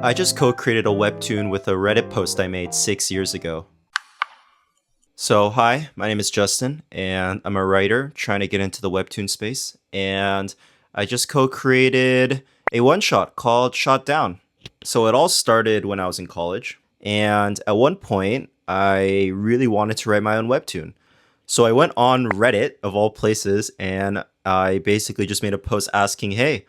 I just co-created a webtoon with a Reddit post I made 6 years ago. So, hi, my name is Justin, and I'm a writer trying to get into the webtoon space. And I just co-created a one-shot called Shot Down. So it all started when I was in college, and at one point, I really wanted to write my own webtoon. So I went on Reddit, of all places, and I basically just made a post asking, hey,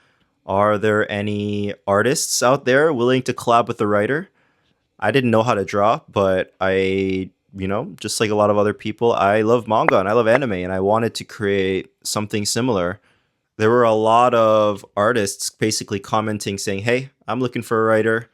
are there any artists out there willing to collab with the writer? I didn't know how to draw, but just like a lot of other people, I love manga and I love anime, and I wanted to create something similar. There were a lot of artists basically commenting saying, hey, I'm looking for a writer,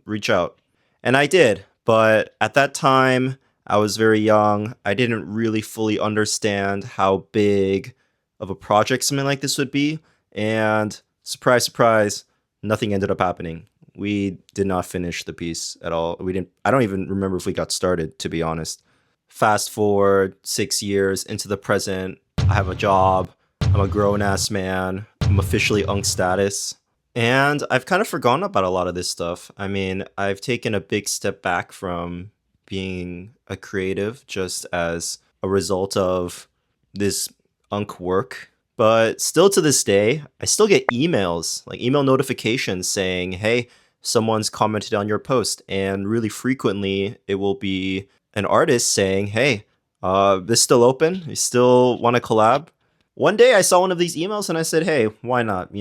reach out. And I did, but at that time, I was very young. I didn't really fully understand how big of a project something like this would be. And surprise, surprise, nothing ended up happening. We did not finish the piece at all. We didn't, I don't even remember if we got started, to be honest. Fast forward 6 years into the present, I have a job. I'm a grown ass man. I'm officially unk status. And I've kind of forgotten about a lot of this stuff. I mean, I've taken a big step back from being a creative just as a result of this unk work. But still to this day, I still get emails, like email notifications saying, hey, someone's commented on your post. And really frequently, it will be an artist saying, hey, this still open? You still want to collab? One day I saw one of these emails and I said, hey, why not?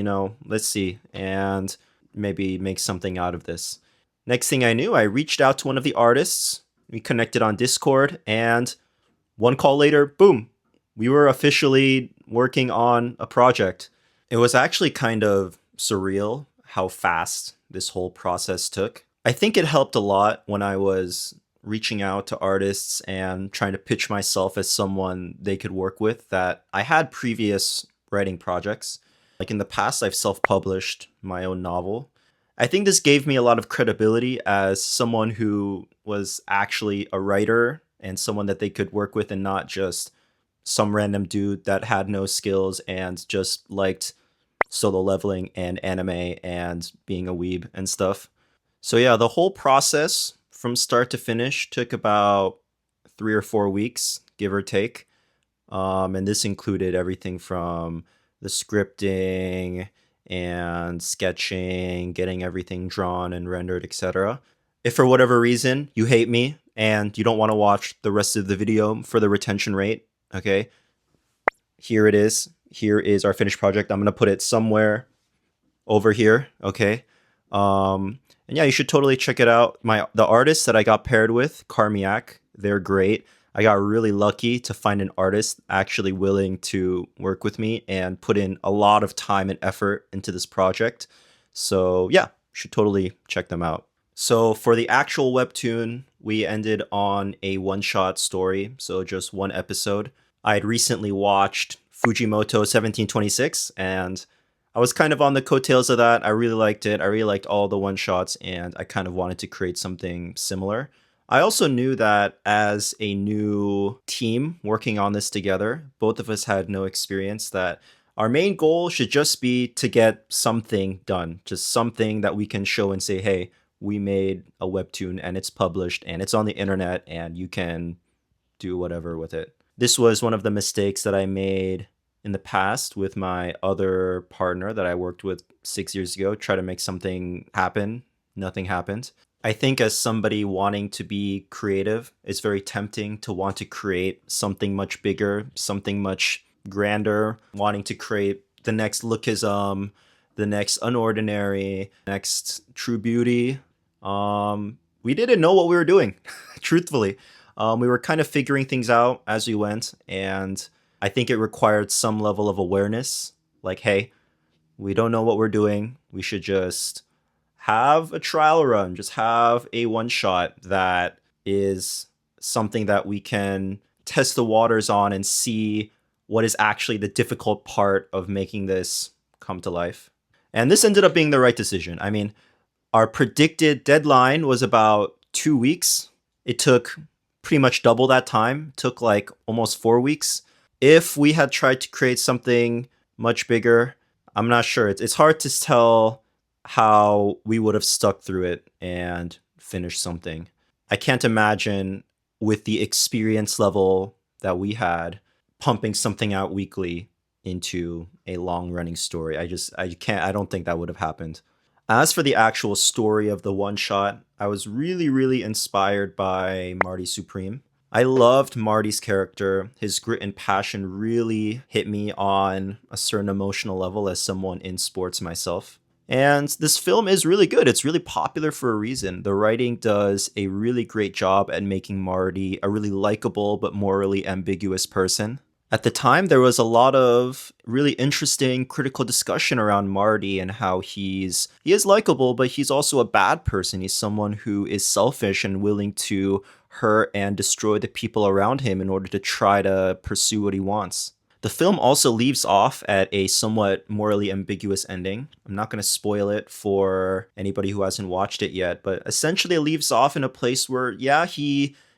Let's see. And maybe make something out of this. Next thing I knew, I reached out to one of the artists. We connected on Discord, and one call later, boom, we were officially working on a project. It was actually kind of surreal how fast this whole process took. I think it helped a lot when I was reaching out to artists and trying to pitch myself as someone they could work with, that I had previous writing projects. Like in the past, I've self-published my own novel. I think this gave me a lot of credibility as someone who was actually a writer and someone that they could work with, and not just some random dude that had no skills and just liked solo leveling and anime and being a weeb and stuff. So yeah, the whole process from start to finish took about 3 or 4 weeks, give or take. And this included everything from the scripting and sketching, getting everything drawn and rendered, etc. If for whatever reason you hate me and you don't want to watch the rest of the video for the retention rate, okay, here it is. Here is our finished project. I'm going to put it somewhere over here, okay? And yeah, you should totally check it out. The artists that I got paired with, Karmaiac, they're great. I got really lucky to find an artist actually willing to work with me and put in a lot of time and effort into this project. So yeah, you should totally check them out. So for the actual webtoon, we ended on a one-shot story, so just one episode. I had recently watched Fujimoto 1726, and I was kind of on the coattails of that. I really liked it. I really liked all the one-shots, and I kind of wanted to create something similar. I also knew that as a new team working on this together, both of us had no experience, that our main goal should just be to get something done, just something that we can show and say, hey, we made a webtoon and it's published and it's on the internet and you can do whatever with it. This was one of the mistakes that I made in the past with my other partner that I worked with 6 years ago, try to make something happen. Nothing happened. I think as somebody wanting to be creative, it's very tempting to want to create something much bigger, something much grander, wanting to create the next lookism, the next unordinary, next true beauty. We didn't know what we were doing, truthfully. We were kind of figuring things out as we went, and I think it required some level of awareness. Like, hey, we don't know what we're doing. We should just have a trial run, just have a one shot that is something that we can test the waters on and see what is actually the difficult part of making this come to life. And this ended up being the right decision. I mean, our predicted deadline was about 2 weeks. It took pretty much double that time. It took like almost 4 weeks. If we had tried to create something much bigger, I'm not sure. It's hard to tell how we would have stuck through it and finished something. I can't imagine with the experience level that we had pumping something out weekly into a long running story. I don't think that would have happened. As for the actual story of the one shot, I was really inspired by Marty Supreme. I loved Marty's character. His grit and passion really hit me on a certain emotional level as someone in sports myself. And this film is really good. It's really popular for a reason. The writing does a really great job at making Marty a really likable but morally ambiguous person. At the time, there was a lot of really interesting critical discussion around Marty and how he is likable, but he's also a bad person. He's someone who is selfish and willing to hurt and destroy the people around him in order to try to pursue what he wants. The film also leaves off at a somewhat morally ambiguous ending. I'm not going to spoil it for anybody who hasn't watched it yet, but essentially it leaves off in a place where, yeah,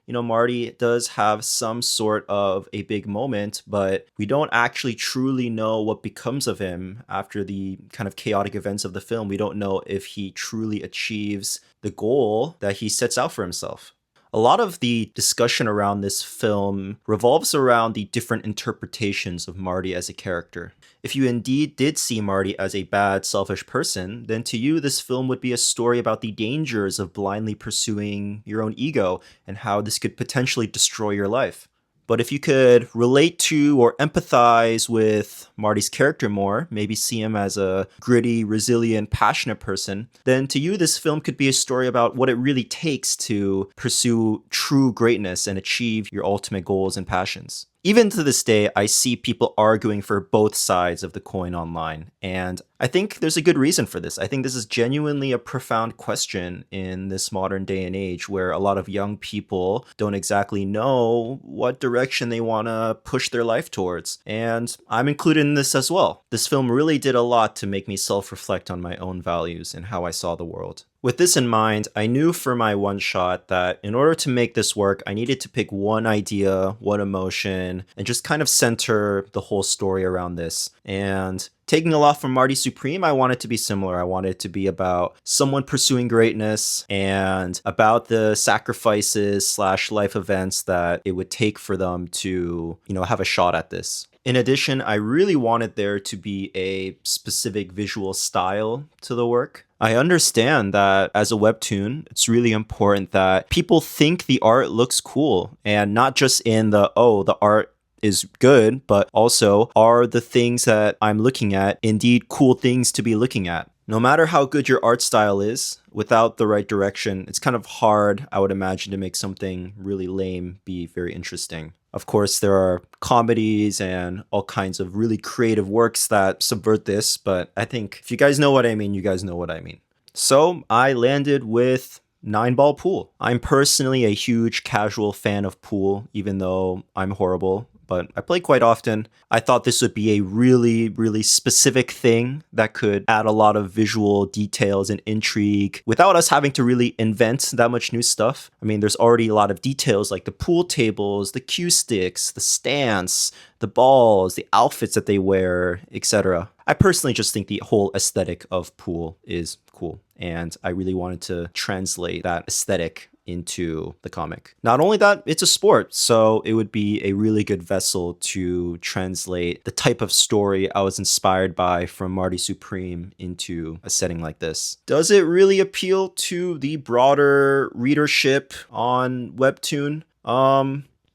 Marty does have some sort of a big moment, but we don't actually truly know what becomes of him after the kind of chaotic events of the film. We don't know if he truly achieves the goal that he sets out for himself. A lot of the discussion around this film revolves around the different interpretations of Marty as a character. If you indeed did see Marty as a bad, selfish person, then to you, this film would be a story about the dangers of blindly pursuing your own ego and how this could potentially destroy your life. But if you could relate to or empathize with Marty's character more, maybe see him as a gritty, resilient, passionate person, then to you, this film could be a story about what it really takes to pursue true greatness and achieve your ultimate goals and passions. Even to this day, I see people arguing for both sides of the coin online, and I think there's a good reason for this. I think this is genuinely a profound question in this modern day and age where a lot of young people don't exactly know what direction they want to push their life towards, and I'm included in this as well. This film really did a lot to make me self-reflect on my own values and how I saw the world. With this in mind, I knew for my one shot that in order to make this work, I needed to pick one idea, one emotion, and just kind of center the whole story around this. And taking a lot from Marty Supreme, I want it to be similar. I want it to be about someone pursuing greatness and about the sacrifices slash life events that it would take for them to, have a shot at this. In addition, I really wanted there to be a specific visual style to the work. I understand that as a webtoon, it's really important that people think the art looks cool and not just in the art is good, but also are the things that I'm looking at indeed cool things to be looking at. No matter how good your art style is, without the right direction, it's kind of hard, I would imagine, to make something really lame be very interesting. Of course, there are comedies and all kinds of really creative works that subvert this, but I think if you guys know what I mean, you guys know what I mean. So I landed with 9-ball pool. I'm personally a huge casual fan of pool, even though I'm horrible, but I play quite often. I thought this would be a really specific thing that could add a lot of visual details and intrigue without us having to really invent that much new stuff. I mean, there's already a lot of details like the pool tables, the cue sticks, the stance, the balls, the outfits that they wear, etc. I personally just think the whole aesthetic of pool is cool, and I really wanted to translate that aesthetic into the comic. Not only that, it's a sport, so it would be a really good vessel to translate the type of story I was inspired by from Marty Supreme into a setting like this. Does it really appeal to the broader readership on Webtoon?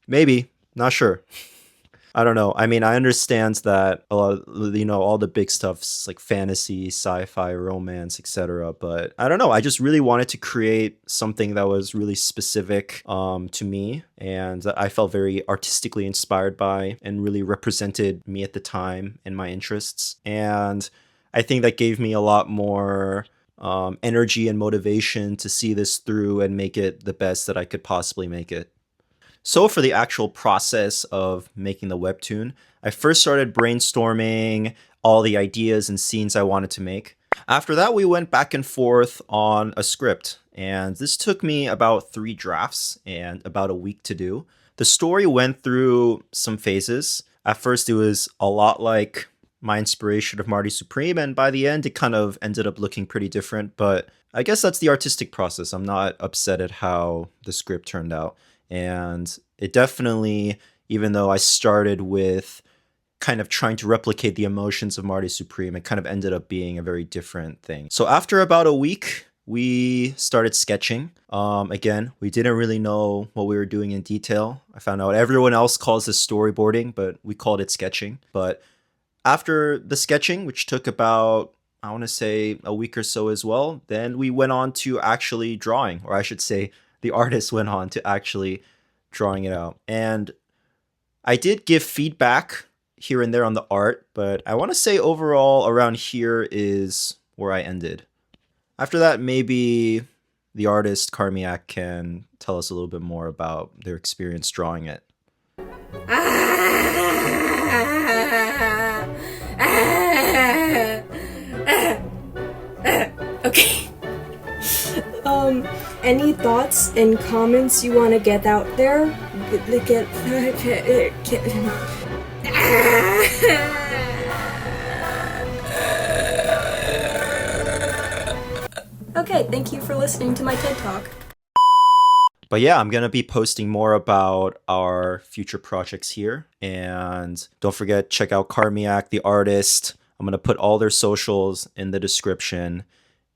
Maybe. Not sure. I don't know. I mean, I understand that a lot of, all the big stuff's like fantasy, sci-fi, romance, etc. But I don't know. I just really wanted to create something that was really specific to me and that I felt very artistically inspired by and really represented me at the time and my interests. And I think that gave me a lot more energy and motivation to see this through and make it the best that I could possibly make it. So for the actual process of making the webtoon, I first started brainstorming all the ideas and scenes I wanted to make. After that, we went back and forth on a script, and this took me about 3 drafts and about a week to do. The story went through some phases. At first, it was a lot like my inspiration of Marty Supreme, and by the end, it kind of ended up looking pretty different. But I guess that's the artistic process. I'm not upset at how the script turned out. And it definitely, even though I started with kind of trying to replicate the emotions of Marty Supreme, it kind of ended up being a very different thing. So after about a week, we started sketching. Again, we didn't really know what we were doing in detail. I found out everyone else calls this storyboarding, but we called it sketching. But after the sketching, which took about, I want to say, a week or so as well, then we went on to actually drawing, or I should say, the artist went on to actually drawing it out. And I did give feedback here and there on the art, but I want to say overall around here is where I ended. After that, maybe the artist Karmaiac can tell us a little bit more about their experience drawing it. Okay. Any thoughts and comments you want to get out there? Okay, thank you for listening to my TED Talk. But yeah, I'm going to be posting more about our future projects here. And don't forget, check out Karmaiac, the artist. I'm going to put all their socials in the description.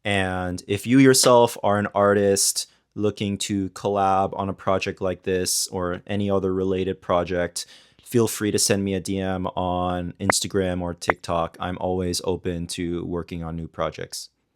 And if you yourself are an artist looking to collab on a project like this or any other related project, feel free to send me a DM on Instagram or TikTok. I'm always open to working on new projects.